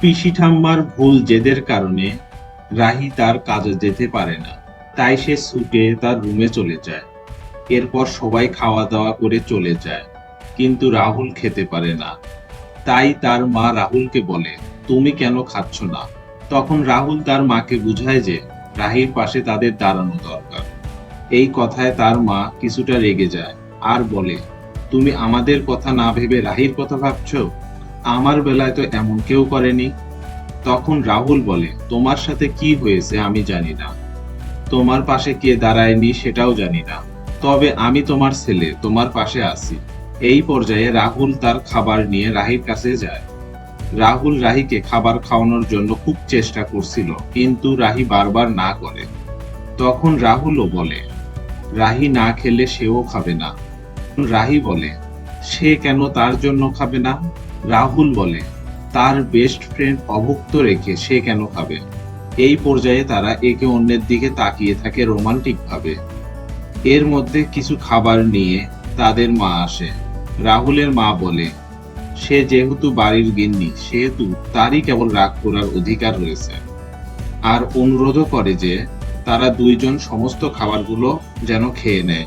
পিসি ঠাম্মার ভুল জেদের কারণে রাহি তার কাজে যেতে পারে না। তাই সে ছুটে তার রুমে চলে যায়। এরপর সবাই খাওয়া দাওয়া করে চলে যায়, কিন্তু রাহুল খেতে পারে না। তাই তার মা রাহুলকে বলে, তুমি কেন খাচ্ছ না? তখন রাহুল তার মাকে বুঝায় যে রাহির পাশে তাদের দাঁড়ানো দরকার। এই কথায় তার মা কিছুটা রেগে যায় আর বলে, তুমি আমাদের কথা না ভেবে রাহির কথা ভাবছো? আমার বেলায় তো এমন কেউ করেনি। তখন রাহুল বলে, তোমার সাথে কি হয়েছে আমি জানি না, তোমার পাশে কে দাঁড়ায়নি সেটাও জানি না, তবে আমি তোমার ছেলে, তোমার পাশে আছি। এই পর্যায়ে রাহুল তার খাবার নিয়ে রাহির কাছে যায়। রাহুল রাহিকে খাবার খাওয়ানোর জন্য খুব চেষ্টা করছিল, কিন্তু রাহি বারবার না করে। তখন রাহুলও বলে, রাহি না খেলে সেও খাবে না। রাহি বলে, সে কেন তার জন্য খাবে না? রাহুল বলে, তার বেস্ট ফ্রেন্ড অভুক্ত রেখে সে কেন খাবে? এই পর্যায়ে তারা একে অন্যের দিকে তাকিয়ে থাকে রোমান্টিক ভাবে। এর মধ্যে কিছু খাবার নিয়ে তাদের মা আসে। রাহুলের মা বলে, সে যেহেতু বাড়ির গিন্নি সেহেতু তারই কেবল রাগ করার অধিকার রয়েছে, আর অনুরোধও করে যে তারা দুইজন সমস্ত খাবারগুলো যেন খেয়ে নেয়।